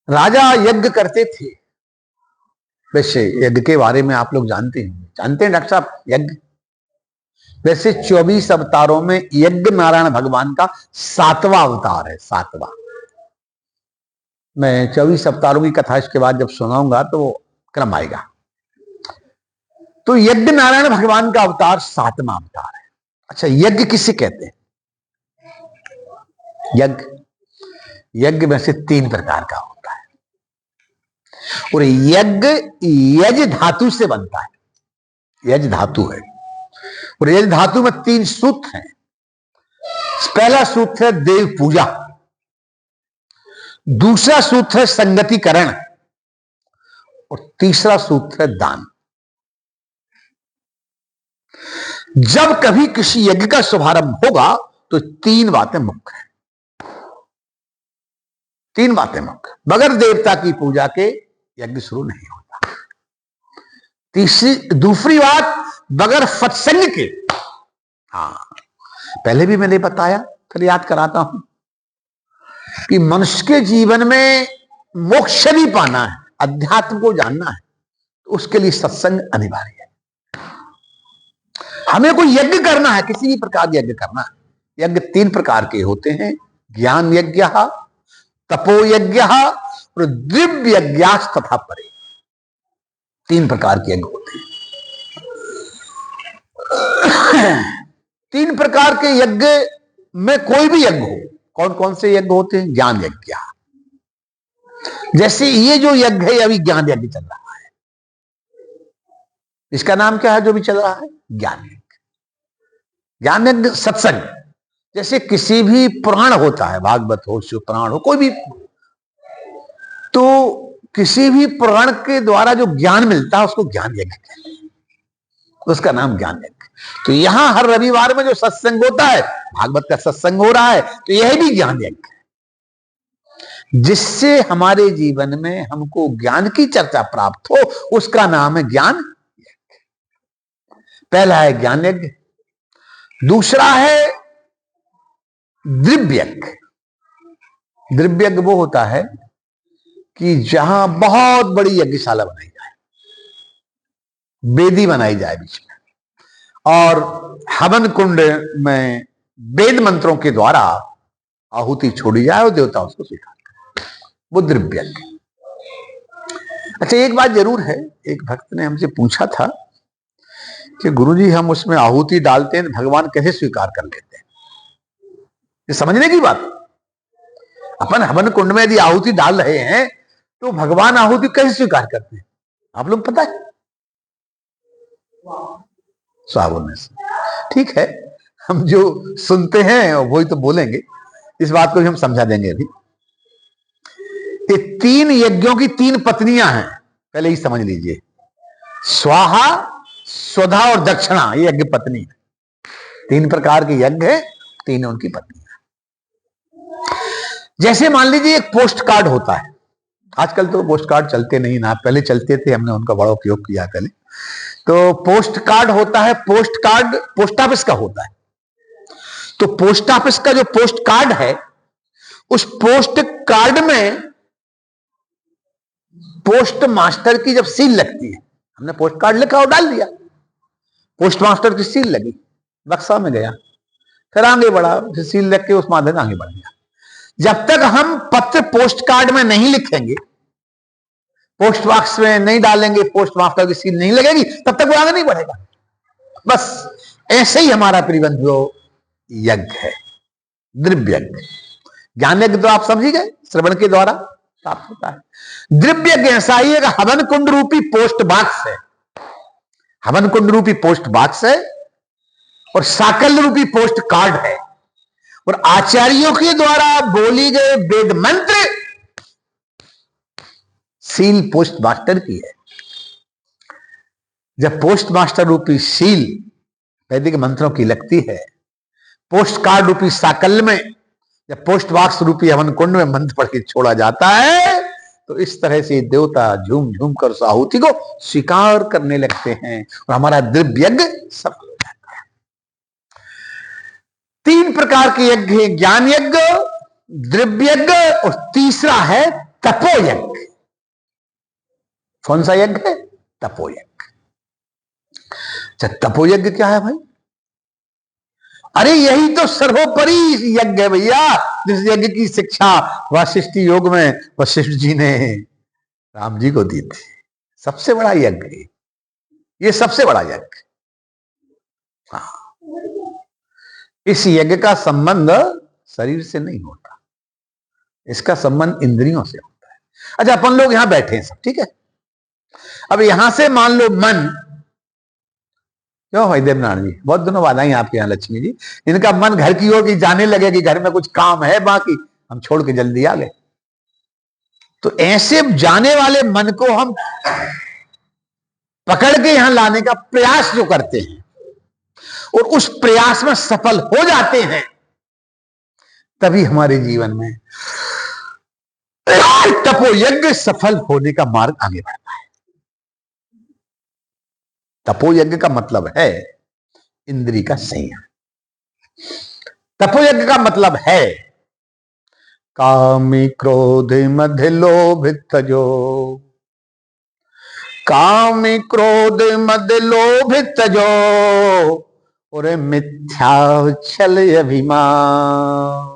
राजा यज्ञ करते थे। वैसे यज्ञ के बारे में आप लोग जानते हैं डॉक्टर साहब यज्ञ। वैसे 24 अवतारों में यज्ञ नारायण भगवान का 7वां अवतार है, 7वां। मैं 24 अवतारों की कथा इसके बाद जब सुनाऊंगा तो वो क्रम आएगा। तो यज्ञ नारायण भगवान का अवतार 7वां अवतार है। अच्छा, यज्ञ किसे कहते हैं? यज्ञ में से 3 प्रकार का होता है और यज्ञ यज धातु से बनता है। यज धातु है और यज धातु में 3 सूत्र हैं। पहला सूत्र है देव पूजा, दूसरा सूत्र है संगतिकरण और तीसरा सूत्र है दान। जब कभी किसी यज्ञ का शुभारंभ होगा तो 3 बातें मुख्य हैं। 3 बातें मुख्य। बगैर देवता की पूजा के यज्ञ शुरू नहीं होता। दूसरी बात, बगैर सत्संग के। पहले भी मैंने बताया, फिर याद कराता हूं कि मनुष्य के जीवन में मोक्ष भी पाना है, अध्यात्म को जानना है, तो उसके लिए सत्संग अनिवार्य है। हमें कोई यज्ञ करना है, किसी भी प्रकार यज्ञ करना है। यज्ञ 3 प्रकार के होते हैं, ज्ञान यज्ञ, तपो यज्ञ और दिव्य यज्ञास तथा परे। 3 प्रकार के यज्ञ होते हैं। 3 प्रकार के यज्ञ में कोई भी यज्ञ हो। कौन कौन से यज्ञ होते हैं? ज्ञान यज्ञ। जैसे ये जो यज्ञ है, अभी ज्ञान यज्ञ चल रहा है। इसका नाम क्या है जो भी चल रहा है? ज्ञान यज्ञ। ज्ञान यज्ञ सत्संग। जैसे किसी भी पुराण होता है, भागवत हो, शिव पुराण हो, कोई भी, तो किसी भी पुराण के द्वारा जो ज्ञान मिलता है उसको ज्ञान यज्ञ कहते हैं, उसका नाम ज्ञान यज्ञ। तो यहां हर रविवार में जो सत्संग होता है, भागवत का सत्संग हो रहा है, तो यह भी ज्ञान यज्ञ है। जिससे हमारे जीवन में हमको ज्ञान की चर्चा प्राप्त हो, उसका नाम है ज्ञान यज्ञ। पहला है ज्ञान यज्ञ। दूसरा है दिव्य यज्ञ। दिव्य यज्ञ वो होता है कि जहां बहुत बड़ी यज्ञशाला बनाई जाए, वेदी बनाई जाए बीच में, और हवन कुंड में वेद मंत्रों के द्वारा आहुति छोड़ी जाए और देवता उसको स्वीकार करें, वो दिव्य यज्ञ। अच्छा, एक बात जरूर है, एक भक्त ने हमसे पूछा था कि गुरुजी हम उसमें आहुति डालते हैं, भगवान कैसे स्वीकार कर लेते हैं? ये समझने की बात। अपन हवन कुंड में यदि आहुति डाल रहे हैं तो भगवान आहुति कैसे स्वीकार करते हैं? आप लोग पता है? साबुन से। ठीक है, हम जो सुनते हैं वही तो बोलेंगे, इस बात को भी हम समझा देंगे अभी। ये 3 यज्ञों की 3 पत्नियां हैं, पहले ही समझ लीजिए। स्वाहा, स्वधा और दक्षिणा, ये यज्ञ पत्नी है। 3 प्रकार के यज्ञ है, 3 उनकी पत्नियां। जैसे मान लीजिए एक पोस्ट कार्ड होता है। आजकल तो पोस्ट कार्ड चलते नहीं ना, पहले चलते थे, हमने उनका बड़ा उपयोग किया पहले। तो पोस्ट कार्ड होता है, पोस्ट कार्ड पोस्ट ऑफिस का होता है। तो पोस्ट ऑफिस का जो पोस्ट कार्ड है, उस पोस्ट कार्ड में पोस्ट मास्टर की जब सील लगती है, हमने पोस्ट कार्ड लिखा और डाल दिया, पोस्ट मास्टर की सील लगी, बक्सा में गया, फिर आगे बढ़ा, फिर सील लग के उस माध्यम आगे बढ़ गया। जब तक हम पत्र पोस्ट कार्ड में नहीं लिखेंगे, पोस्ट बॉक्स में नहीं डालेंगे, पोस्ट मास्टर की सील नहीं लगेगी, तब तक वो आगे नहीं बढ़ेगा। बस ऐसे ही हमारा त्रिबंध यज्ञ है, दिव्य यज्ञ। ज्ञान यज्ञ तो आप समझ ही गए, श्रवण के द्वारा प्राप्त होता है। दिव्य यज्ञ ऐसा ही एक हवन कुंड रूपी पोस्ट बॉक्स है। हवन कुंड रूपी पोस्ट बॉक्स है और साकल्य रूपी पोस्ट कार्ड है, और आचार्यों के द्वारा बोली गए वेद मंत्र सील पोस्ट मास्टर की है। जब पोस्ट मास्टर रूपी सील वैदिक मंत्रों की लगती है, पोस्ट कार्ड रूपी साकल्य में, जब पोस्ट बॉक्स रूपी हवन कुंड में मंत्र पढ़ के छोड़ा जाता है, तो इस तरह से देवता झूम झूम कर उस आहुति को स्वीकार करने लगते हैं और हमारा दिव्य यज्ञ सफल हो जाता है। 3 प्रकार के यज्ञ हैं, ज्ञान यज्ञ, दिव्य यज्ञ और तीसरा है तपोयज्ञ। कौन सा यज्ञ है? तपोयज्ञ। अच्छा, तपोयज्ञ क्या है भाई? अरे यही तो सर्वोपरि यज्ञ है भैया, जिस यज्ञ की शिक्षा वासिष्ठ योग में वशिष्ठ जी ने राम जी को दी थी। सबसे बड़ा यज्ञ ये सबसे बड़ा यज्ञ। हाँ, इस यज्ञ का संबंध शरीर से नहीं होता, इसका संबंध इंद्रियों से होता है। अच्छा, अपन लोग यहां बैठे हैं सब, ठीक है। अब यहां से मान लो मन, क्यों भाई देवनारायण जी, बहुत दिनों बाद आई आपके यहाँ लक्ष्मी जी, इनका मन घर की ओर जाने लगे कि घर में कुछ काम है, बाकी हम छोड़ के जल्दी आ गए। तो ऐसे जाने वाले मन को हम पकड़ के यहां लाने का प्रयास जो करते हैं और उस प्रयास में सफल हो जाते हैं, तभी हमारे जीवन में तपोयज्ञ सफल होने का मार्ग आगे बढ़ता है। तपोयज्ञ का मतलब है इंद्रिय का संयम। तपोयज्ञ का मतलब है कामी क्रोध मध्य लोभ तजो, कामी क्रोध मध्य लोभ तजो और मिथ्या छल अभिमान,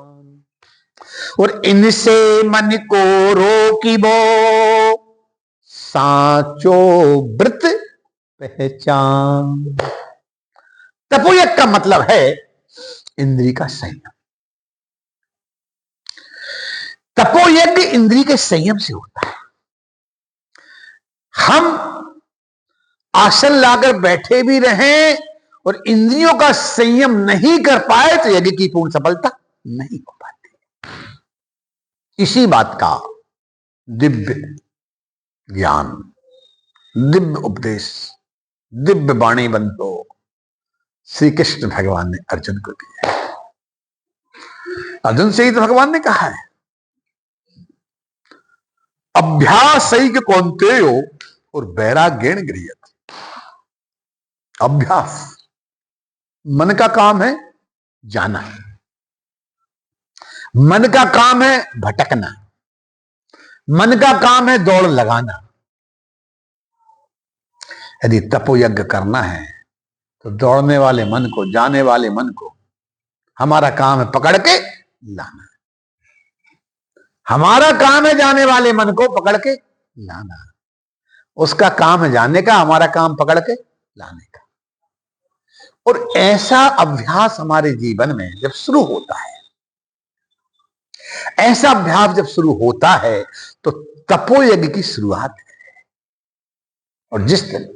और इनसे मन को रोकिबो साचो व्रत पहचान। तपोयज्ञ का मतलब है इंद्रिय का संयम। तपोयज्ञ इंद्रिय के संयम से होता है। हम आसन लाकर बैठे भी रहें और इंद्रियों का संयम नहीं कर पाए तो यज्ञ की पूर्ण सफलता नहीं हो पाती। इसी बात का दिव्य ज्ञान, दिव्य उपदेश, दिव्य वाणी बंधो श्री कृष्ण भगवान ने अर्जुन को दिया। अर्जुन से ही तो भगवान ने कहा है, अभ्यास कौन्तेयो और वैराग्येण गृह्यते। अभ्यास, मन का काम है जाना, मन का काम है भटकना, मन का काम है दौड़ लगाना। यदि तपोयज्ञ करना है तो दौड़ने वाले मन को, जाने वाले मन को हमारा काम है पकड़ के लाना। हमारा काम है जाने वाले मन को पकड़ के लाना, उसका काम है जाने का, हमारा काम पकड़ के लाने का। और ऐसा अभ्यास हमारे जीवन में जब शुरू होता है, ऐसा अभ्यास जब शुरू होता है तो तपोयज्ञ की शुरुआत है। और जिस दिन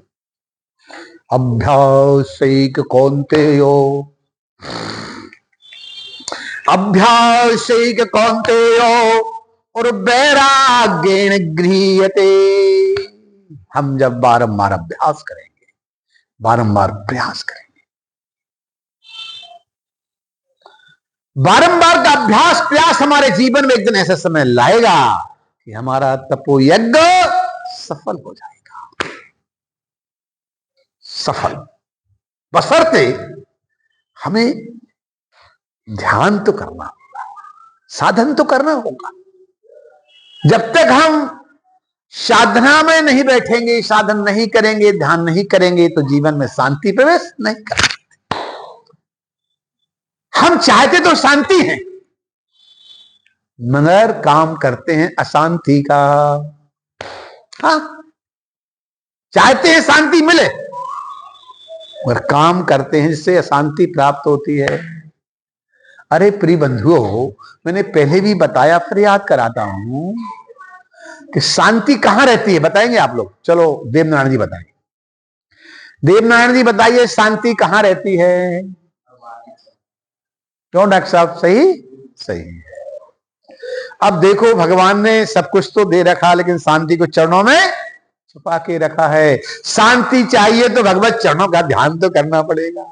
अभ्यासैक कौन्तेयो, अभ्यासैक कौन्तेयो और वैराग्येण गृह्यते। हम जब बारंबार अभ्यास करेंगे, बारंबार प्रयास करेंगे, बारंबार का अभ्यास प्रयास हमारे जीवन में एक दिन ऐसा समय लाएगा कि हमारा तपोयज्ञ सफल हो जाएगा। सफल बशर्ते हमें ध्यान तो करना होगा, साधन तो करना होगा। जब तक हम साधना में नहीं बैठेंगे, साधन नहीं करेंगे, ध्यान नहीं करेंगे, तो जीवन में शांति प्रवेश नहीं कर सकते। हम चाहते तो शांति है, मगर काम करते हैं अशांति का। हाँ, चाहते हैं शांति मिले, मगर काम करते हैं जिससे अशांति प्राप्त होती है। अरे प्रिय बंधुओं, मैंने पहले भी बताया, फिर याद कराता हूं कि शांति कहां रहती है, बताएंगे आप लोग? चलो देवनारायण जी बताएंगे। देवनारायण जी बताइए, शांति कहां रहती है? क्यों डॉक्टर साहब? सही सही है। अब देखो, भगवान ने सब कुछ तो दे रखा, लेकिन शांति को चरणों में छुपा के रखा है। शांति चाहिए तो भगवत चरणों का ध्यान तो करना पड़ेगा।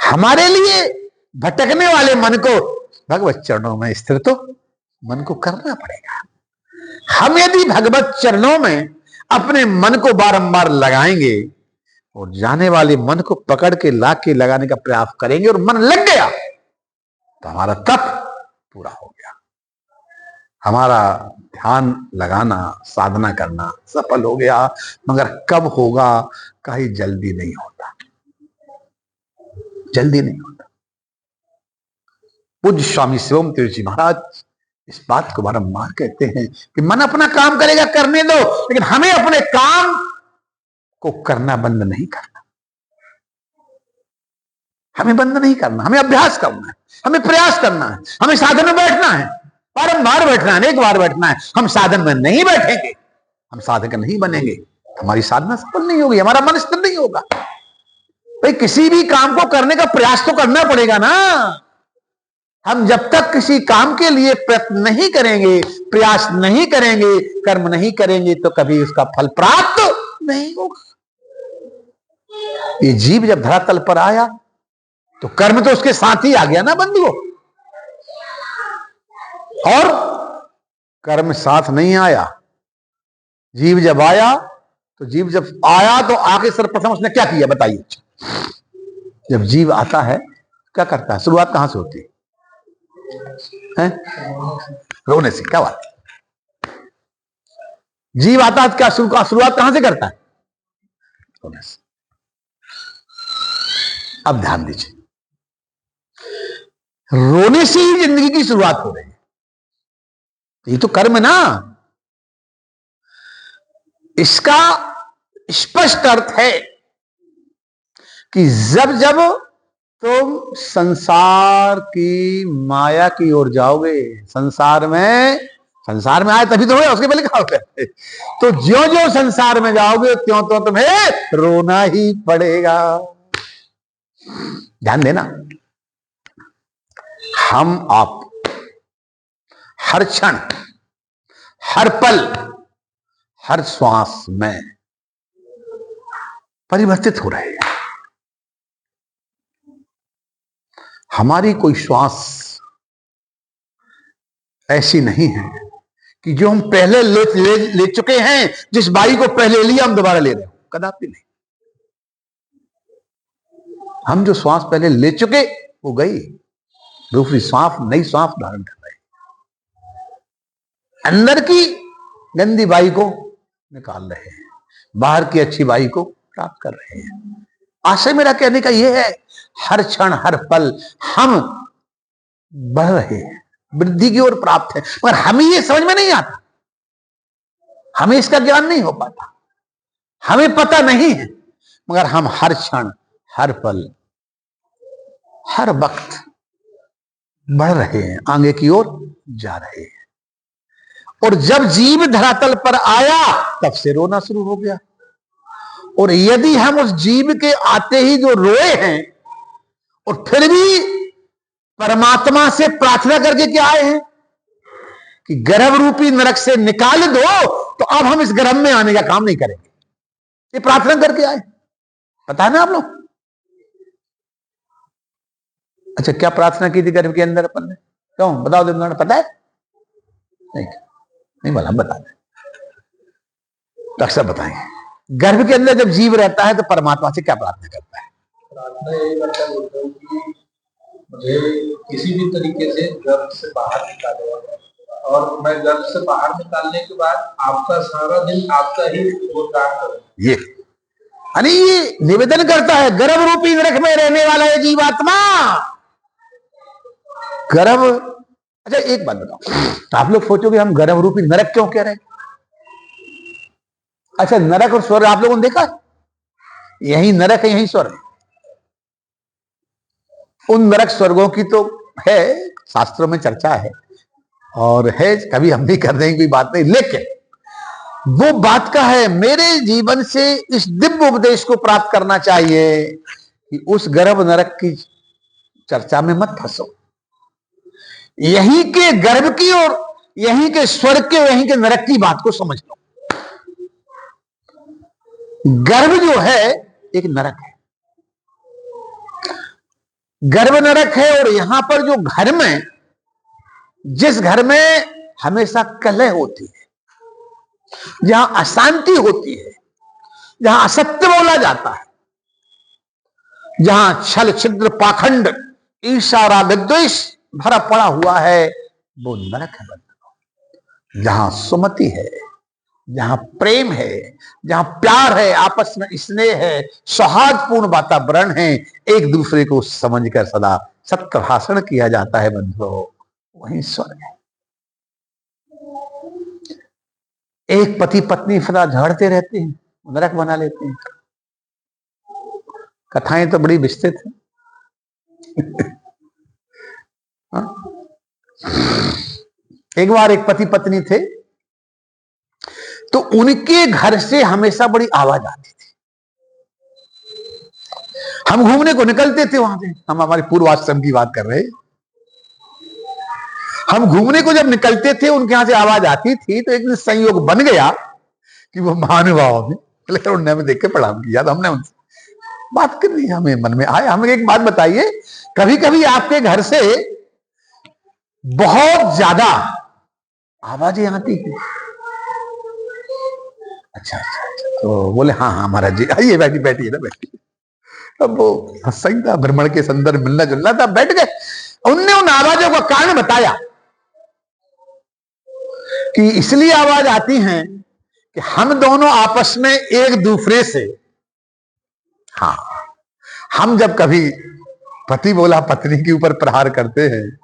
हमारे लिए भटकने वाले मन को भगवत चरणों में स्थिर तो मन को करना पड़ेगा। हम यदि भगवत चरणों में अपने मन को बारंबार लगाएंगे और जाने वाले मन को पकड़ के ला के लगाने का प्रयास करेंगे और मन लग गया तो हमारा तप पूरा हो गया, हमारा ध्यान लगाना, साधना करना सफल हो गया, मगर कब होगा कहीं जल्दी नहीं होता, जल्दी नहीं होता। पूज्य स्वामी शिवम तीर्थ जी महाराज इस बात को बारंबार कहते हैं कि मन अपना काम करेगा, करने दो, लेकिन हमें अपने काम को करना बंद नहीं करना, हमें बंद नहीं करना, हमें अभ्यास करना है, हमें प्रयास करना है, हमें साधन में बैठना है, बारंबार बैठना है, अनेक बार बैठना है। हम साधन में नहीं बैठेंगे, हम साधक नहीं बनेंगे, हमारी साधना सफल नहीं होगी, हमारा मन स्थिर नहीं होगा। भाई किसी भी काम को करने का प्रयास तो करना पड़ेगा ना। हम जब तक किसी काम के लिए प्रयत्न नहीं करेंगे, प्रयास नहीं करेंगे, कर्म नहीं करेंगे, तो कभी उसका फल प्राप्त नहीं होगा। ये जीव जब धरातल पर आया तो कर्म तो उसके साथ ही आ गया ना बंधुओं, और कर्म साथ नहीं आया। जीव जब आया तो आके सर्वप्रथम उसने क्या किया बताइए। जब जीव आता है क्या करता है, शुरुआत कहां से होती है? रोने से। क्या बात, जीव आता है क्या शुरुआत कहां से करता है? रोने से। अब ध्यान दीजिए, रोने से ही जिंदगी की शुरुआत हो रही है। ये तो कर्म ना, इसका स्पष्ट अर्थ है कि जब जब तुम संसार की माया की ओर जाओगे, संसार में आए तभी तो है, उसके पहले क्या होता है? तो ज्यों ज्यों संसार में जाओगे त्यों तो तुम्हें रोना ही पड़ेगा। ध्यान देना, हम आप हर क्षण, हर पल, हर श्वास में परिवर्तित हो रहे हैं। हमारी कोई श्वास ऐसी नहीं है कि जो हम पहले ले चुके हैं, जिस बाई को पहले लिया हम दोबारा ले रहे हो, कदापि नहीं। हम जो श्वास पहले ले चुके वो गई, दूसरी श्वास, नई श्वास धारण कर रहे हैं। अंदर की गंदी बाई को निकाल रहे हैं, बाहर की अच्छी बाई को प्राप्त कर रहे हैं। आशय मेरा कहने का यह है, हर क्षण हर पल हम बढ़ रहे हैं, वृद्धि की ओर प्राप्त है, मगर हमें ये समझ में नहीं आता, हमें इसका ज्ञान नहीं हो पाता, हमें पता नहीं है, मगर हम हर क्षण हर पल हर वक्त बढ़ रहे हैं, आगे की ओर जा रहे हैं। और जब जीव धरातल पर आया तब से रोना शुरू हो गया। और यदि हम उस जीव के आते ही जो रोए हैं और फिर भी परमात्मा से प्रार्थना करके क्या आए हैं कि गर्भ रूपी नरक से निकाल दो, तो अब हम इस गर्भ में आने का काम नहीं करेंगे, ये प्रार्थना करके आए। पता है ना आप लोग? अच्छा, क्या प्रार्थना की थी गर्भ के अंदर अपन ने? क्यों बताओ, दिन पता है? नहीं बोला, हम बता दें तो अक्सर बताएंगे। गर्भ के अंदर जब जीव रहता है तो परमात्मा से क्या प्रार्थना करता है? प्रार्थना यही करता है कि मुझे किसी भी तरीके से गर्भ से बाहर निकालो, और मैं गर्भ से बाहर निकालने के बाद आपका सारा दिन आपका ही गुणगान करूं। ये निवेदन करता है, गर्भ रूपी नरक में रहने वाला है जीवात्मा। गर्भ, अच्छा एक बात बताओ, आप लोग सोचोगे हम गर्भ रूपी नरक क्यों कह रहे हैं? अच्छा, नरक और स्वर्ग आप लोगों ने देखा? यही नरक है, यही स्वर्ग। उन नरक स्वर्गों की तो है, शास्त्रों में चर्चा है और है, कभी हम भी कर देंगे, कोई बात नहीं, लेकिन वो बात का है, मेरे जीवन से इस दिव्य उपदेश को प्राप्त करना चाहिए कि उस गर्भ नरक की चर्चा में मत फंसो। यहीं के गर्भ की और यहीं के स्वर्ग के, यहीं के नरक की बात को समझ लो। गर्भ जो है एक नरक है, गर्भ नरक है। और यहां पर जो घर में, जिस घर में हमेशा कलह होती है, जहां अशांति होती है, जहां असत्य बोला जाता है, जहां छल छिद्र पाखंड ईर्ष्या राग द्वेष भरा पड़ा हुआ है, वो नरक है बंधुओं। जहां सुमति है, जहां प्रेम है, जहां प्यार है, आपस में स्नेह है, सौहार्दपूर्ण वातावरण है, एक दूसरे को समझकर सदा सत्य भाषण किया जाता है बंधुओं, वही स्वर्ग है। एक पति पत्नी सदा झगड़ते रहते हैं, नरक बना लेते हैं। कथाएं तो बड़ी विस्तृत है। एक बार एक पति पत्नी थे, तो उनके घर से हमेशा बड़ी आवाज आती थी। हम घूमने को निकलते थे वहां से, हम हमारे पूर्वाश्रम की बात कर रहे हैं। हम घूमने को जब निकलते थे, उनके यहां से आवाज आती थी, तो एक दिन संयोग बन गया कि वो महानुभाव ने उन्होंने हमें देख के प्रणाम किया, तो हमने उनसे बात कर ली। हमें मन में आए, हमें एक बात बताइए, कभी कभी आपके घर से बहुत ज्यादा आवाजें आती थी? अच्छा अच्छा अच्छा, तो बोले हाँ हाँ महाराज जी, आइए बैठी बैठिए ना बैठिए। अब वो सत्संग था, भ्रमण के संदर्भ मिलना जुलना था, बैठ गए। उनने उन आवाजों का कारण बताया कि इसलिए आवाज आती हैं कि हम दोनों आपस में एक दूसरे से, हाँ, हम जब कभी पति बोला पत्नी के ऊपर प्रहार करते हैं,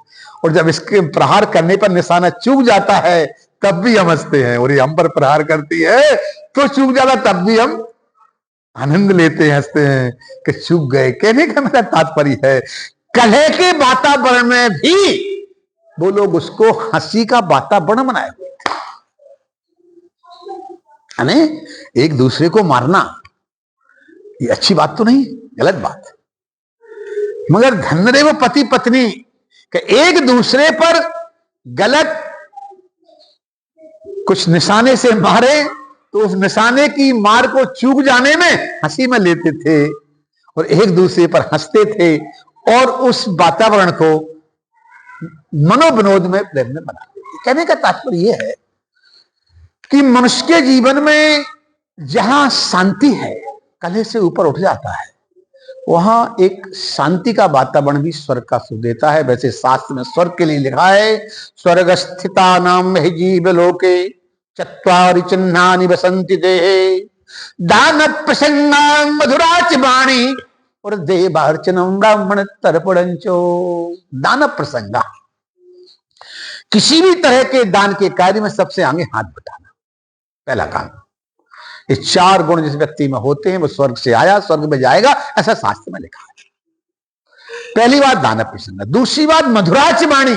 और जब इसके प्रहार करने पर निशाना चूक जाता है, तब भी हम हंसते हैं, और ये हम पर प्रहार करती है तो चूक जाता, तब भी हम आनंद लेते हैं, हंसते हैं कि चूक गए। कहने का मेरा तात्पर्य है, कलह के वातावरण में भी वो लोग उसको हंसी का वातावरण बनाए हुए थे। एक दूसरे को मारना ये अच्छी बात तो नहीं, गलत बात है, मगर धन्य रे वो पति पत्नी कि एक दूसरे पर गलत कुछ निशाने से मारे, तो उस निशाने की मार को चूक जाने में हंसी में लेते थे, और एक दूसरे पर हंसते थे, और उस वातावरण को मनोविनोद में प्रेम में बनाते थे। कहने का तात्पर्य यह है कि मनुष्य के जीवन में जहां शांति है, कलह से ऊपर उठ जाता है, वहां एक शांति का वातावरण भी स्वर्ग का सुख देता है। वैसे शास्त्र में स्वर्ग के लिए लिखा है, स्वर्ग स्थिता नाम जीव लोके चत्वारि चिन्हानि वसंति देहे, दान प्रसंगां मधुराच वाणी और देवार्चनम ब्राह्मण तर्पणंचो। दान प्रसंगा, किसी भी तरह के दान के कार्य में सबसे आगे हाथ बटाना, पहला काम। ये चार गुण जिस व्यक्ति में होते हैं वो स्वर्ग से आया, स्वर्ग में जाएगा, ऐसा शास्त्र में लिखा है। पहली बात दान प्रसंग। दूसरी बात मधुराच वाणी,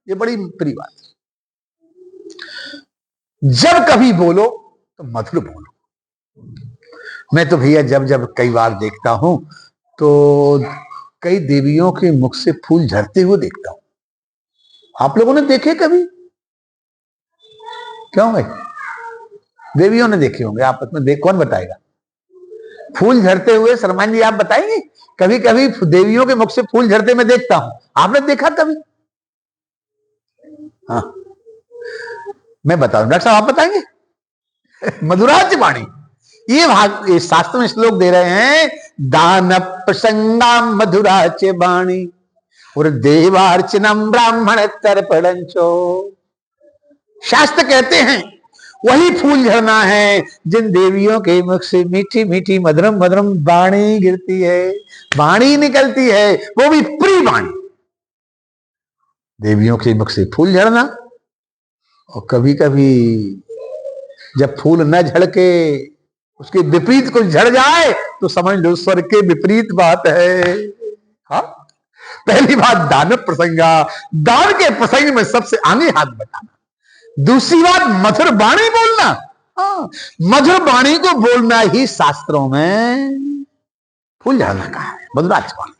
ये बड़ी प्रिय बात है। जब कभी बोलो तो मधुर बोलो। मैं तो भैया जब जब कई बार देखता हूं तो कई देवियों के मुख से फूल झरते हुए देखता हूं। आप लोगों ने देखे कभी? क्यों भाई? देवियों ने देखे होंगे, आपस में देख, कौन बताएगा? फूल झरते हुए शर्मान जी आप बताएंगे? कभी कभी देवियों के मुख से फूल झरते मैं देखता हूं, आपने देखा कभी? हाँ, मैं बताऊं, डॉक्टर साहब आप बताएंगे? मधुराच वाणी, ये शास्त्र में श्लोक दे रहे हैं, दान प्रसंगा मधुराच वाणी और देवार्चनम ब्राह्मण तर्पणंचो। शास्त्र कहते हैं वही फूल झरना है जिन देवियों के मुख से मीठी मीठी मधुरम मधुरम वाणी गिरती है, वाणी निकलती है, वो भी प्रिय वाणी। देवियों के मुख से फूल झरना, और कभी कभी जब फूल न झड़के उसके विपरीत कुछ झड़ जाए तो समझ लो स्वर्ग के विपरीत बात है। हाँ, पहली बात दान प्रसंगा, दान के प्रसंग में सबसे आगे हाथ बढ़ाना। दूसरी बात मधुर वाणी बोलना। हाँ, मधुर वाणी को बोलना ही शास्त्रों में फूल झड़ना कहा है, मधुराच वाणी।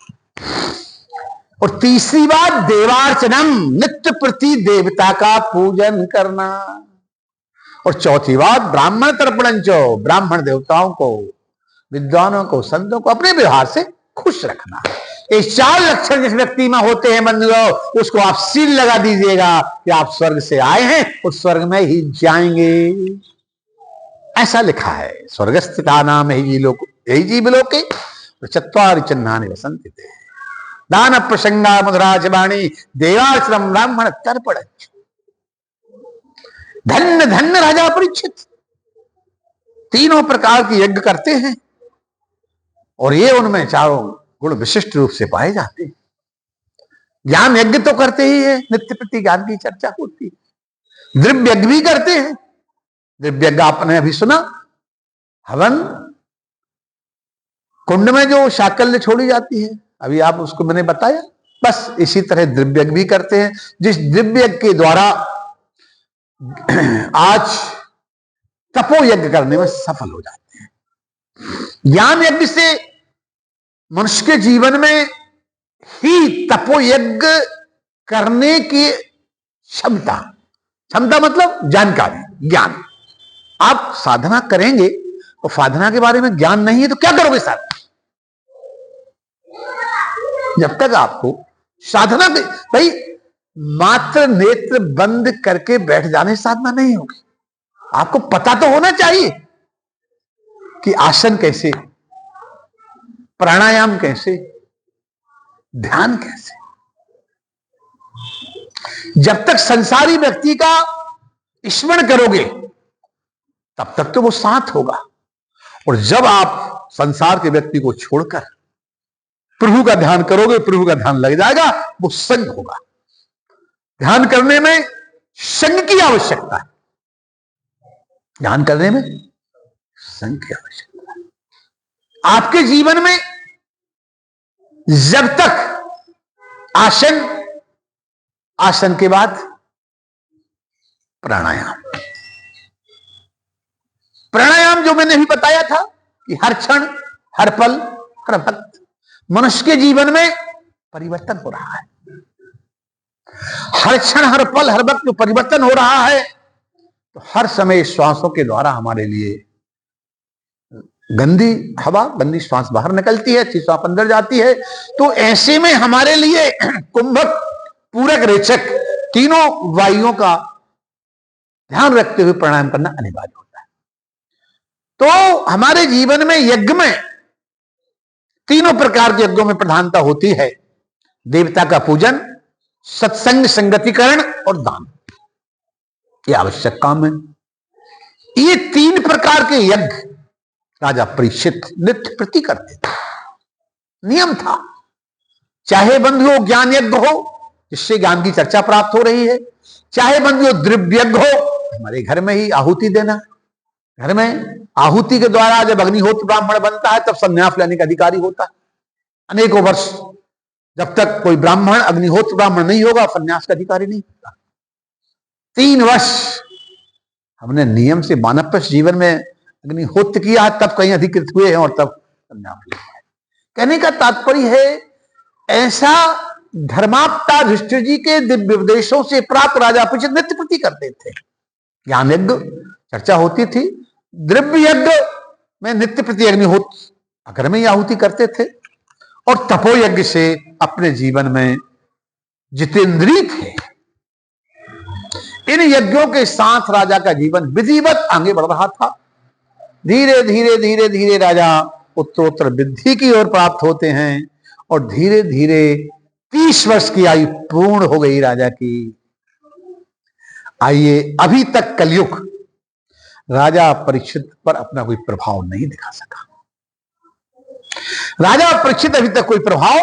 और तीसरी बात देवार्चनम, नित्य प्रति देवता का पूजन करना। और चौथी बात ब्राह्मण तर्पणंचो, ब्राह्मण देवताओं को, विद्वानों को, संतों को अपने व्यवहार से खुश रखना। ये चार लक्षण जिस व्यक्ति में होते हैं बंधुओं, उसको आप सील लगा दीजिएगा कि आप स्वर्ग से आए हैं और स्वर्ग में ही जाएंगे। ऐसा लिखा है, स्वर्गस्थिता नाम यही जीव लोके चत्वारि चिन्हानि वसन्ति ते, दान प्रसंगा मधुराच वाणी देवार्चनम ब्राह्मण तर्पणंचो। धन्य धन्य राजा परीक्षित, तीनों प्रकार के यज्ञ करते हैं और ये उनमें चारों गुण विशिष्ट रूप से पाए जाते हैं। ज्ञान यज्ञ तो करते ही है, नित्य प्रति ज्ञान की चर्चा होती है। द्रव्य यज्ञ भी करते हैं। द्रव्य यज्ञ आपने अभी सुना, हवन कुंड में जो शाकल्य छोड़ी जाती है, अभी आप उसको मैंने बताया। बस इसी तरह द्रव्य यज्ञ भी करते हैं, जिस द्रव्य यज्ञ के द्वारा आज तपो यज्ञ करने में सफल हो जाते हैं। ज्ञान यज्ञ से मनुष्य के जीवन में ही तपो यज्ञ करने की क्षमता, क्षमता मतलब जानकारी, ज्ञान। आप साधना करेंगे और साधना के बारे में ज्ञान नहीं है तो क्या करोगे साधना? जब तक आपको साधना, भाई मात्र नेत्र बंद करके बैठ जाने साधना नहीं होगी। आपको पता तो होना चाहिए कि आसन कैसे, प्राणायाम कैसे, ध्यान कैसे। जब तक संसारी व्यक्ति का स्मरण करोगे तब तक तो वो शांत होगा, और जब आप संसार के व्यक्ति को छोड़कर प्रभु का ध्यान करोगे, प्रभु का ध्यान लग जाएगा, वो संग होगा। ध्यान करने में संग की आवश्यकता है, ध्यान करने में संग की आवश्यकता है। आपके जीवन में जब तक आसन, आसन के बाद प्राणायाम, प्राणायाम जो मैंने भी बताया था कि हर क्षण, हर पल, हर वक्त मनुष्य के जीवन में परिवर्तन हो रहा है। हर क्षण, हर पल, हर वक्त जो परिवर्तन हो रहा है, तो हर समय श्वासों के द्वारा हमारे लिए गंदी हवा, गंदी श्वास बाहर निकलती है, अच्छी श्वास अंदर जाती है। तो ऐसे में हमारे लिए कुंभक, पूरक, रेचक तीनों वायुओं का ध्यान रखते हुए प्राणायाम करना अनिवार्य होता है। तो हमारे जीवन में यज्ञ में तीनों प्रकार के यज्ञों में प्रधानता होती है। देवता का पूजन, सत्संग, संगतिकरण और दान, ये आवश्यक काम है। ये तीन प्रकार के यज्ञ राजा परीक्षित नित्य प्रति करते थे, नियम था। चाहे बंधुओं ज्ञान यज्ञ हो, जिससे ज्ञान की चर्चा प्राप्त हो रही है, चाहे बंधुओं द्रव्य यज्ञ हो, हमारे घर में ही आहुति देना। घर में आहुति के द्वारा जब अग्निहोत्र ब्राह्मण बनता है तब संन्यास लेने का अधिकारी होता है। अनेकों वर्ष जब तक कोई ब्राह्मण अग्निहोत्र ब्राह्मण नहीं होगा, संन्यास का अधिकारी नहीं होता। 3 वर्ष हमने नियम से मानवपक्ष जीवन में अग्निहोत्र किया, तब कहीं अधिकृत हुए हैं और तब संन्यास लिया है। कहने का तात्पर्य है, ऐसा धर्माप्ता युधिष्ठिर जी के दिव्य उपदेशों से प्राप्त राजा परीक्षित नित्य प्रति करते थे। ज्ञान यज्ञ चर्चा होती थी, द्रव्य यज्ञ में नित्य प्रति अग्निहोत्र घर में ही आहुति करते थे, और तपो यज्ञ से अपने जीवन में जितेंद्रिय थे। इन यज्ञों के साथ राजा का जीवन विधिवत आगे बढ़ रहा था। धीरे धीरे धीरे धीरे राजा उत्तरोत्तर वृद्धि की ओर प्राप्त होते हैं, और धीरे धीरे 30 वर्ष की आयु पूर्ण हो गई राजा की। आइए, अभी तक कलयुग राजा परीक्षित पर अपना कोई प्रभाव नहीं दिखा सका। राजा परीक्षित अभी तक कोई प्रभाव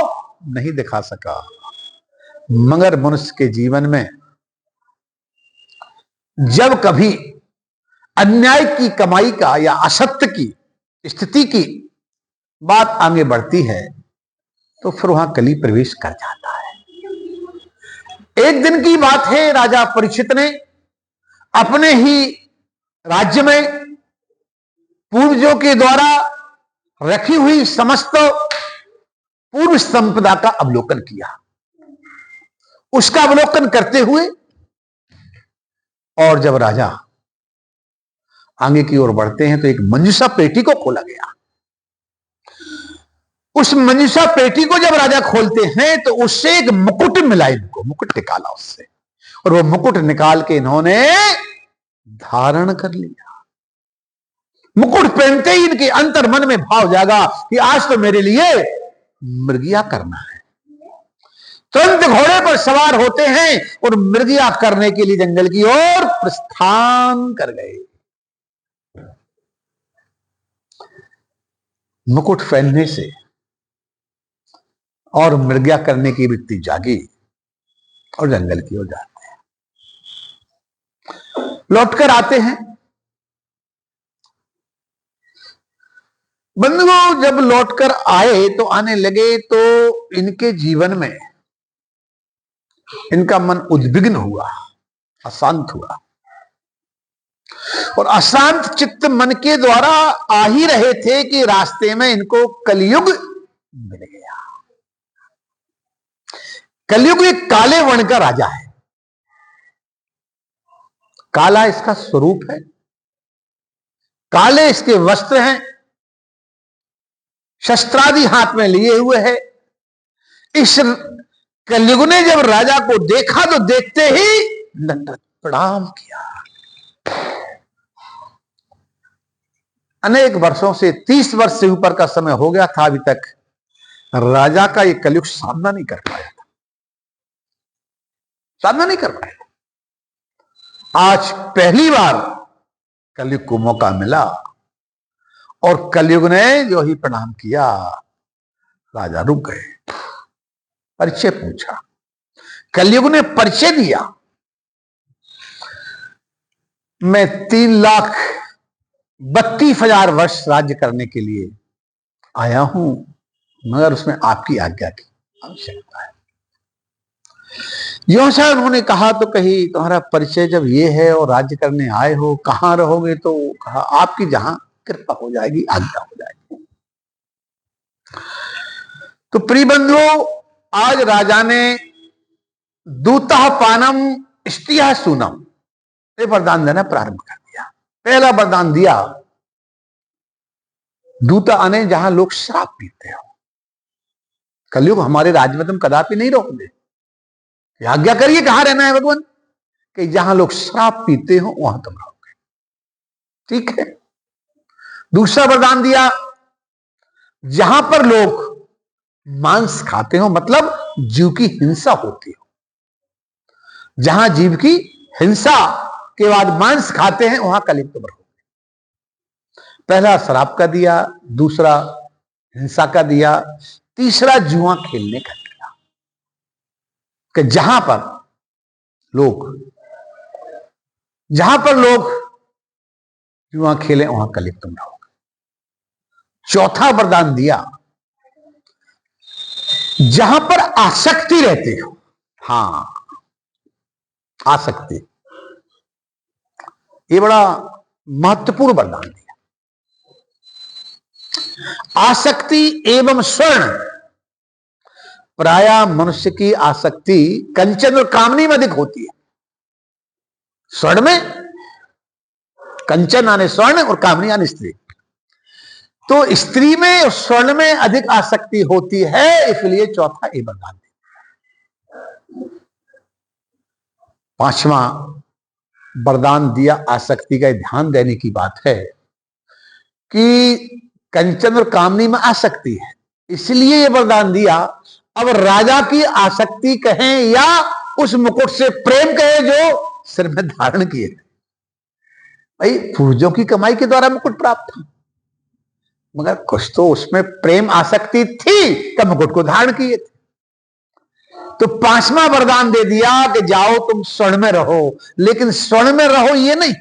नहीं दिखा सका, मगर मनुष्य के जीवन में जब कभी अन्याय की कमाई का या असत्य की स्थिति की बात आगे बढ़ती है तो फिर वहां कली प्रवेश कर जाता है। एक दिन की बात है, राजा परीक्षित ने अपने ही राज्य में पूर्वजों के द्वारा रखी हुई समस्त पूर्व संपदा का अवलोकन किया। उसका अवलोकन करते हुए और जब राजा आगे की ओर बढ़ते हैं तो एक मंजूषा पेटी को खोला गया। उस मंजूषा पेटी को जब राजा खोलते हैं तो उससे एक मुकुट मिला, इनको मुकुट निकाला उससे, और वो मुकुट निकाल के इन्होंने धारण कर लिया। मुकुट पहनते ही इनके अंतर मन में भाव जागा कि आज तो मेरे लिए मृगिया करना है। तुरंत घोड़े पर सवार होते हैं और मृगया करने के लिए जंगल की ओर प्रस्थान कर गए। मुकुट पहनने से और मृगया करने की वृत्ति जागी और जंगल की ओर जाते हैं। लौटकर आते हैं। बंधुओं, जब लौटकर आए तो आने लगे तो इनके जीवन में इनका मन उद्विग्न हुआ, अशांत हुआ, और अशांत चित्त मन के द्वारा आ ही रहे थे कि रास्ते में इनको कलयुग मिल गया। कलयुग एक काले वर्ण का राजा है। काला इसका स्वरूप है, काले इसके वस्त्र हैं, शस्त्रादि हाथ में लिए हुए है। इस कलयुग ने जब राजा को देखा तो देखते ही दंडवत प्रणाम किया। अनेक वर्षों से 30 वर्ष से ऊपर का समय हो गया था, अभी तक राजा का ये कलयुग सामना नहीं कर पाया था, सामना नहीं कर पाया। आज पहली बार कलयुग को मौका मिला और कलयुग ने जो ही प्रणाम किया, राजा रुक गए, परिचय पूछा। कलयुग ने परिचय दिया, मैं 3,32,000 वर्ष राज्य करने के लिए आया हूं, मगर उसमें आपकी आज्ञा की आवश्यकता है। यो सर उन्होंने कहा तो कही तुम्हारा परिचय जब ये है और राज्य करने आए हो, कहां रहोगे? तो कहा आपकी जहां कृपा हो जाएगी, आज्ञा हो जाएगी। तो प्रिय बंधुओं, आज राजा ने दूतः पानम स्त्रियः सूनम ये वरदान देना प्रारंभ कर दिया। पहला वरदान दिया, दूता आने जहां लोग शराब पीते हो। कलयुग हमारे राज्य में तुम कदापि नहीं रहोगे, आज्ञा करिए कहां रहना है भगवान? कि जहां लोग शराब पीते हो वहां तुम रहोगे। ठीक है। दूसरा वरदान दिया, जहां पर लोग मांस खाते हो, मतलब जीव की हिंसा होती हो, जहां जीव की हिंसा के बाद मांस खाते हैं वहां कलयुग तुम रहोगे। पहला शराब का दिया, दूसरा हिंसा का दिया, तीसरा जुआ खेलने का दिया, कि जहां पर लोग जुआ खेले वहां कलयुग तुम रहोगे। चौथा वरदान दिया, जहां पर आसक्ति रहती हो, हां आसक्ति, ये बड़ा महत्वपूर्ण वरदान दिया। आसक्ति एवं स्वर्ण, प्रायः मनुष्य की आसक्ति कंचन और कामनी में अधिक होती है। स्वर्ण में, कंचन आने स्वर्ण और कामनी आने स्त्री, तो स्त्री में स्वर्ण में अधिक आसक्ति होती है, इसलिए चौथा ये वरदान दिया। पांचवा वरदान दिया, आसक्ति का ध्यान देने की बात है कि कंचन और कामनी में आसक्ति है, इसलिए ये वरदान दिया। अब राजा की आसक्ति कहें या उस मुकुट से प्रेम कहें जो सिर में धारण किए थे। भाई पूर्वजों की कमाई के द्वारा मुकुट प्राप्त था, मगर कुछ तो उसमें प्रेम आसक्ति थी कि मुकुट को धारण किए थे। तो पांचवा वरदान दे दिया कि जाओ तुम स्वर्ण में रहो, लेकिन स्वर्ण में रहो ये नहीं,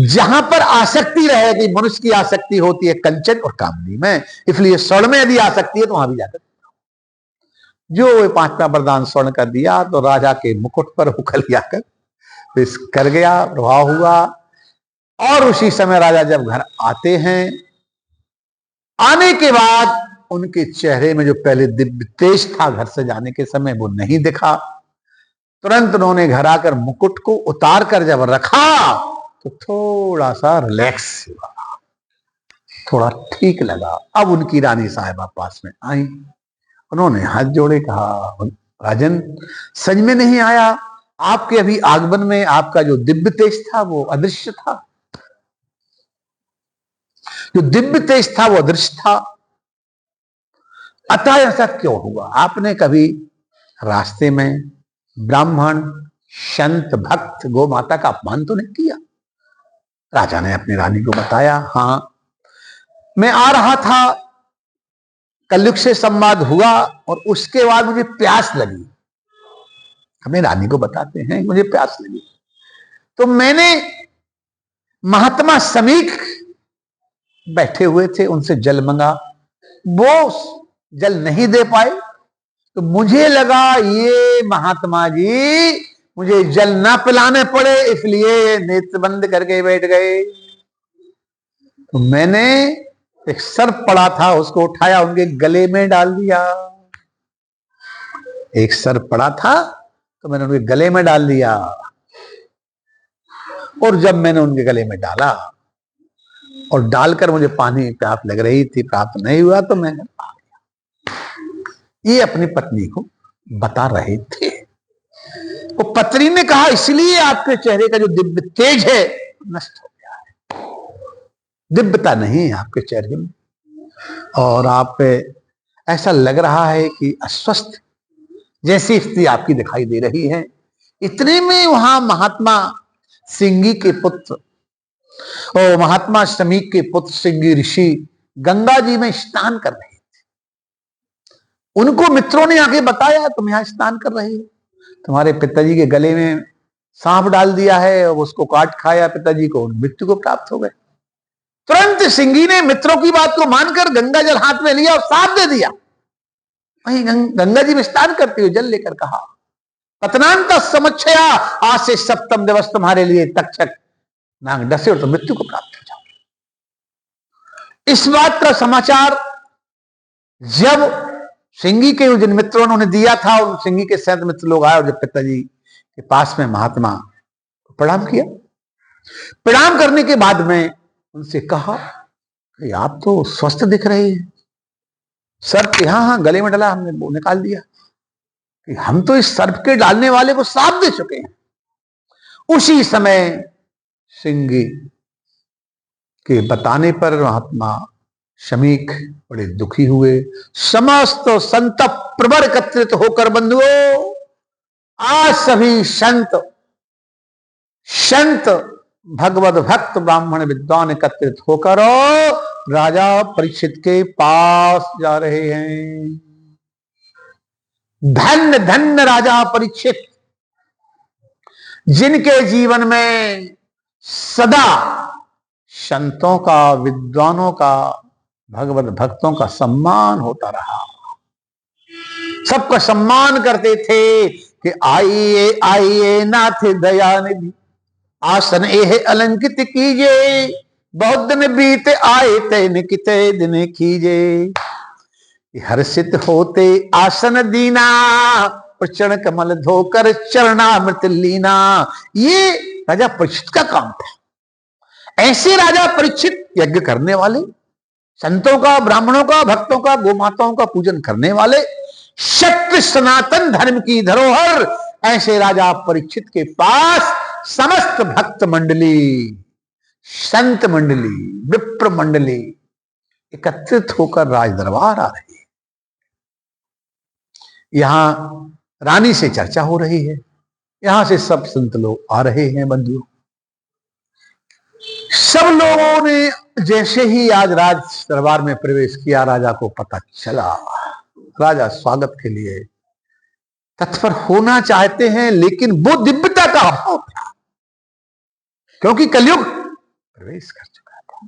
जहां पर आसक्ति रहेगी, मनुष्य की आसक्ति होती है कंचन और कामनी में, इसलिए स्वर्ण में यदि आसक्ति है तो वहां भी जाकर जो पांचवा वरदान स्वर्ण का दिया, तो राजा के मुकुट पर उखल जाकर कर गया, प्रभाव हुआ। और उसी समय राजा जब घर आते हैं, आने के बाद उनके चेहरे में जो पहले दिव्य तेज था घर से जाने के समय, वो नहीं दिखा। तुरंत उन्होंने घर आकर मुकुट को उतार कर जब रखा तो थोड़ा सा रिलैक्स हुआ, थोड़ा ठीक लगा। अब उनकी रानी साहिबा पास में आई, उन्होंने हाथ जोड़े, कहा राजन समझ में नहीं आया, आपके अभी आगमन में आपका जो दिव्य तेज था वो अदृश्य था, जो दिव्य तेज था वो अदृश्य था। अतः ऐसा क्यों हुआ? आपने कभी रास्ते में ब्राह्मण, संत, भक्त, गौ माता का अपमान तो नहीं किया? राजा ने अपनी रानी को बताया, हाँ मैं आ रहा था, कलयुग से संवाद हुआ और उसके बाद मुझे प्यास लगी। अपनी रानी को बताते हैं मुझे प्यास लगी, तो मैंने महात्मा समीक बैठे हुए थे, उनसे जल मंगा, वो जल नहीं दे पाए, तो मुझे लगा ये महात्मा जी मुझे जल ना पिलाने पड़े, इसलिए नेत्र बंद करके बैठ गए। तो मैंने एक सर्प पड़ा था, उसको उठाया, उनके गले में डाल दिया। एक सर्प पड़ा था तो मैंने उनके गले में डाल दिया, और जब मैंने उनके गले में डाला और डालकर मुझे पानी प्यास लग रही थी, प्राप्त नहीं हुआ, तो मैं आ गया। ये अपनी पत्नी को बता रहे थे। वो पत्नी ने कहा, इसलिए आपके चेहरे का जो दिव्य तेज है नष्ट हो गया है, दिव्यता नहीं है आपके चेहरे में, और आप ऐसा लग रहा है कि अस्वस्थ जैसी स्थिति आपकी दिखाई दे रही है। इतने में वहां महात्मा सिंगी के पुत्र और महात्मा समीक के पुत्र सिंगी ऋषि गंगा जी में स्नान कर रहे थे। उनको मित्रों ने आके बताया, तुम यहां स्नान कर रहे हो, तुम्हारे पिताजी के गले में सांप डाल दिया है और उसको काट खाया, पिताजी को मृत्यु को प्राप्त हो गए। तुरंत सिंगी ने मित्रों की बात को मानकर गंगा जल हाथ में लिया और सांप दे दिया। वहीं गंगा जी में स्नान करते हुए जल लेकर कहा, पतनांत समुच्छया, आज से सप्तम दिवस तुम्हारे लिए तक्षक नाग डसे और तुम मृत्यु को प्राप्त हो जाओ। इस बात का समाचार जब सिंगी के जिन मित्रों ने उन्हें दिया था, उन सिंगी के संत मित्र लोग आए और जब पिताजी के पास में महात्मा को प्रणाम किया, प्रणाम करने के बाद में उनसे कहा कि आप तो स्वस्थ दिख रहे हैं, सर्प हाँ गले में डाला, हमने वो निकाल दिया, कि हम तो इस सर्प के डालने वाले को साथ दे चुके हैं। उसी समय सिंगी के बताने पर महात्मा शमीक बड़े दुखी हुए। समस्त संत प्रवर एकत्रित होकर बंधुओं, आज सभी संत भगवत भक्त ब्राह्मण विद्वान एकत्रित होकर राजा परीक्षित के पास जा रहे हैं। धन्य धन्य राजा परीक्षित, जिनके जीवन में सदा संतों का, विद्वानों का, भगवत भक्तों का सम्मान होता रहा। सबका सम्मान करते थे कि आइए आइए नाथ दयानिधि, आसन एह अलंकित कीजिए, बहुत दिन बीते आए तैन किते दिन कीजे, हर्षित होते आसन दीना, प्रचरण कमल धोकर चरणामृत लीना। ये राजा परीक्षित का काम था। ऐसे राजा परीक्षित यज्ञ करने वाले, संतों का, ब्राह्मणों का, भक्तों का, गोमाताओं का पूजन करने वाले, सत्य सनातन धर्म की धरोहर, ऐसे राजा परीक्षित के पास समस्त भक्त मंडली, संत मंडली, विप्र मंडली एकत्रित होकर राज दरबार आ रही है। यहां रानी से चर्चा हो रही है, यहां से सब संत लोग आ रहे हैं। बंधुओं, सब लोगों ने जैसे ही आज राज दरबार में प्रवेश किया, राजा को पता चला। राजा स्वागत के लिए तत्पर होना चाहते हैं, लेकिन वो दिव्यता का अभाव था, क्योंकि कलयुग प्रवेश कर चुका था,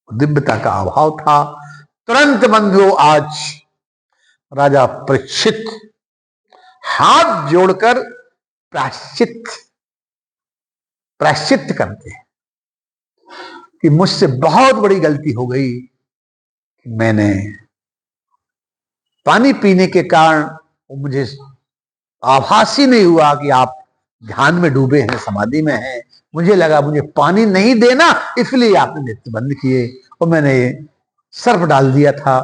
दिव्यता का अभाव था। तुरंत बंधुओं, आज राजा परीक्षित हाथ जोड़कर प्रायश्चित करते हैं कि मुझसे बहुत बड़ी गलती हो गई, मैंने पानी पीने के कारण मुझे आभास ही नहीं हुआ कि आप ध्यान में डूबे हैं, समाधि में हैं। मुझे लगा मुझे पानी नहीं देना, इसलिए आपने नेत्र बंद किए और मैंने सर्प डाल दिया था।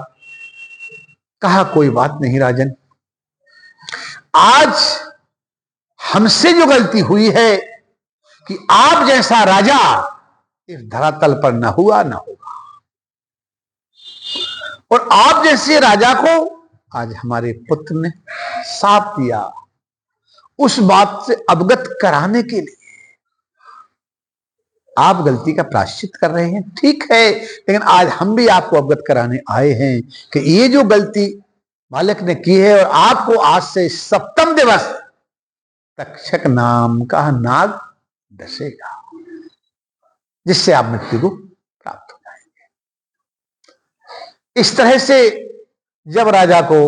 कहा कोई बात नहीं राजन, आज हमसे जो गलती हुई है कि आप जैसा राजा इस धरातल पर न हुआ न होगा, और आप जैसे राजा को आज हमारे पुत्र ने साथ दिया, उस बात से अवगत कराने के लिए आप गलती का प्रायश्चित कर रहे हैं, ठीक है, लेकिन आज हम भी आपको अवगत कराने आए हैं कि ये जो गलती बालक ने की है, और आपको आज से सप्तम दिवस तक्षक नाम का नाग डसेगा, जिससे आप मृत्यु को प्राप्त हो जाएंगे। इस तरह से जब राजा को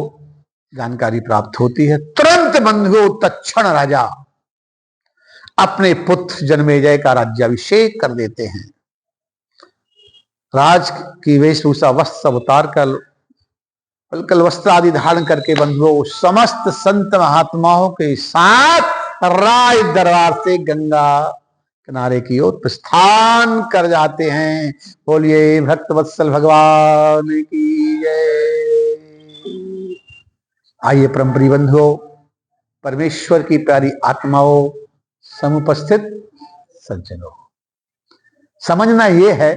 जानकारी प्राप्त होती है, तुरंत बंधुओं तत्क्षण राजा अपने पुत्र जन्मेजय का राज्याभिषेक कर देते हैं। राज की वेशभूषा वस्त्र उतार कर, पलकल वस्त्र आदि धारण करके बंधुओं समस्त संत महात्माओं के साथ राज दरबार से गंगा किनारे की ओर प्रस्थान कर जाते हैं। बोलिए भक्त वत्सल भगवान की जय। आइए परम प्रिय बंधुओं, परमेश्वर की प्यारी आत्माओं, समुपस्थित सज्जनों, समझना यह है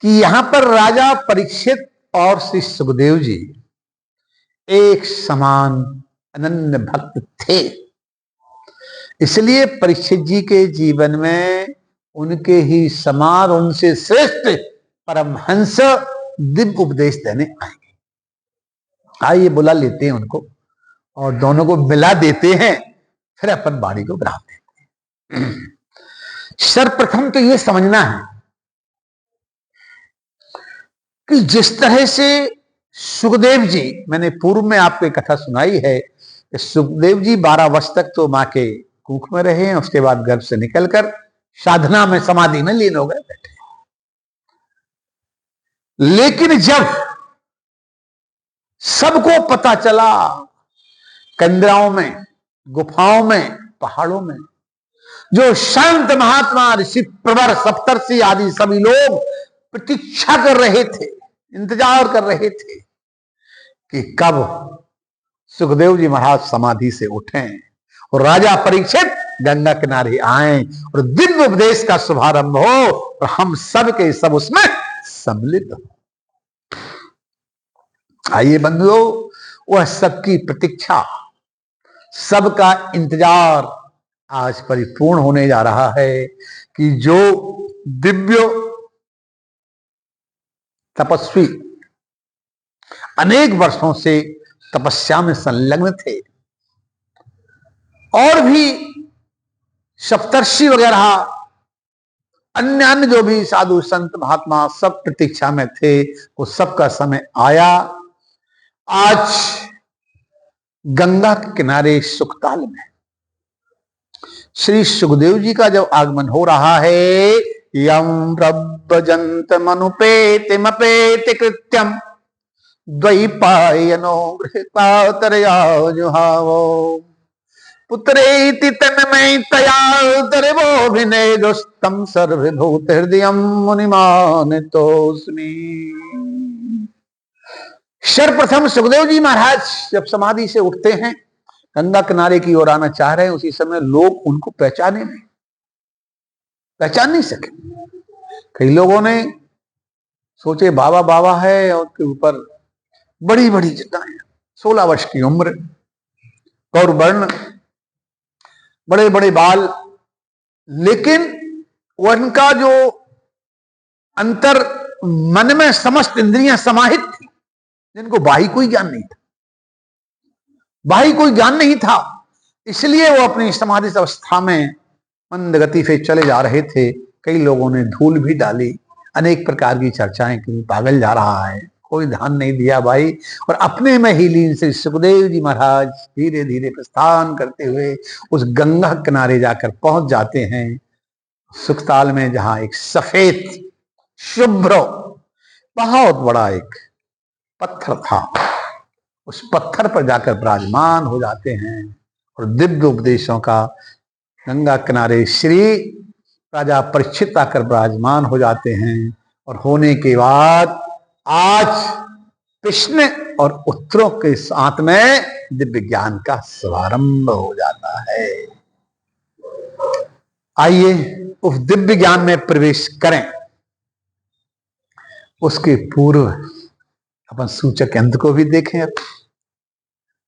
कि यहां पर राजा परीक्षित और श्री सुखदेव जी एक समान अनन्य भक्त थे। इसलिए परीक्षित जी के जीवन में उनके ही समान, उनसे श्रेष्ठ परमहंस दिव्य उपदेश देने आएंगे। आइए बुला लेते हैं उनको और दोनों को मिला देते हैं, फिर अपन वाणी को विराम देते हैं। सर्वप्रथम तो यह समझना है कि जिस तरह से सुखदेव जी, मैंने पूर्व में आपको एक कथा सुनाई है कि सुखदेव जी 12 वर्ष तक तो मां के कुख में रहे हैं, उसके बाद गर्भ से निकलकर साधना में, समाधि में लीन हो गए, बैठे। लेकिन जब सबको पता चला, कंदराओं में, गुफाओं में, पहाड़ों में जो संत महात्मा ऋषि प्रवर सप्तर्षि आदि सभी लोग प्रतीक्षा कर रहे थे, इंतजार कर रहे थे कि कब सुखदेव जी महाराज समाधि से उठें और राजा परीक्षित गंगा किनारे आए और दिव्य उपदेश का शुभारंभ हो और हम सब के सब उसमें सम्मिलित हो। आइए बंधुओं, वह सबकी प्रतीक्षा, सबका इंतजार आज परिपूर्ण होने जा रहा है कि जो दिव्य तपस्वी अनेक वर्षों से तपस्या में संलग्न थे और भी सप्तर्षि वगैरह अन्य अन्य जो भी साधु संत महात्मा सब प्रतीक्षा में थे, वो सबका समय आया। आज गंगा के किनारे सुखताल में श्री सुखदेव जी का जब आगमन हो रहा है, यम प्रव्रजंत मनुपेति मपेति कृत्यम द्वैपायनो गृहीतातरया जुहावो पुत्रेति तन्मयतया दर्वोभिनेदुस्तं सर्वभूत हृदयं मुनिमानितोऽस्मि। सर्वप्रथम सुखदेव जी महाराज जब समाधि से उठते हैं, गंगा किनारे की ओर आना चाह रहे हैं, उसी समय लोग उनको पहचान नहीं सके। कई लोगों ने सोचे बाबा बाबा है और उसके ऊपर बड़ी बड़ी जटाएं, 16 वर्ष की उम्र, गौर वर्ण, बड़े बड़े बाल, लेकिन उनका जो अंतर मन में समस्त इंद्रियां समाहित थी, जिनको बाही कोई ज्ञान नहीं था, बाही कोई ज्ञान नहीं था, इसलिए वो अपनी समाधि अवस्था में मंद गति से चले जा रहे थे। कई लोगों ने धूल भी डाली, अनेक प्रकार की चर्चाएं की, पागल जा रहा है, कोई ध्यान नहीं दिया भाई, और अपने में ही लीन से सुखदेव जी महाराज धीरे धीरे प्रस्थान करते हुए उस गंगा किनारे जाकर पहुंच जाते हैं। सुखताल में जहां एक सफेद शुभ्र बहुत बड़ा एक पत्थर था, उस पत्थर पर जाकर विराजमान हो जाते हैं और दिव्य उपदेशों का गंगा किनारे श्री राजा परीक्षित आकर विराजमान हो जाते हैं। और होने के बाद आज प्रश्न और उत्तरों के साथ में दिव्य ज्ञान का शुभारंभ हो जाता है। आइए उस दिव्य ज्ञान में प्रवेश करें। उसके पूर्व अपन सूचक यंत्र को भी देखें। अब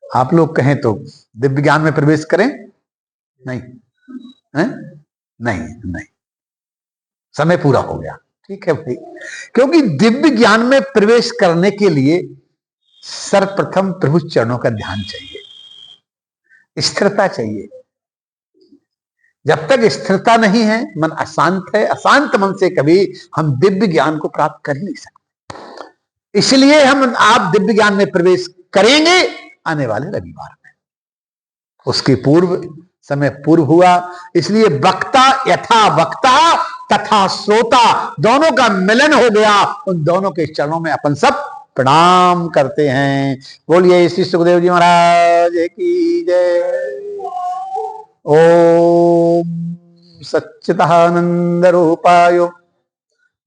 आप लोग कहें तो दिव्य ज्ञान में प्रवेश करें? नहीं है? नहीं, समय पूरा हो गया। ठीक है भाई, क्योंकि दिव्य ज्ञान में प्रवेश करने के लिए सर्वप्रथम प्रभु चरणों का ध्यान चाहिए, स्थिरता चाहिए। जब तक स्थिरता नहीं है, मन अशांत है, अशांत मन से कभी हम दिव्य ज्ञान को प्राप्त कर ही नहीं सकते। इसलिए आप दिव्य ज्ञान में प्रवेश करेंगे आने वाले रविवार में। उसके पूर्व समय पूर्व हुआ, इसलिए वक्ता यथा वक्ता तथा श्रोता दोनों का मिलन हो गया। उन दोनों के चरणों में अपन सब प्रणाम करते हैं। बोलिए श्री सुखदेव जी महाराज की जय। ओम सच्चिदानंद रूपाय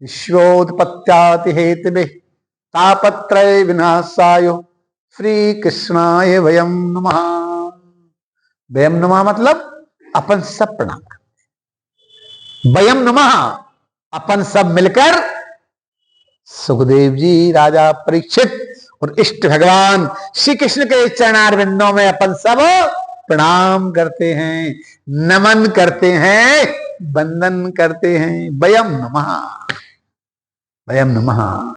विश्वोत्पत्त्यादि हेतवे तापत्रय विनाशाय श्री कृष्णाय वयम नमः। वयम नमः मतलब अपन सब प्रणाम करते हैं। वयम नमः अपन सब मिलकर सुखदेव जी, राजा परीक्षित और इष्ट भगवान श्री कृष्ण के चरणारविंदों में अपन सब प्रणाम करते हैं, नमन करते हैं, वंदन करते हैं। वयम नमः, वयम नमः।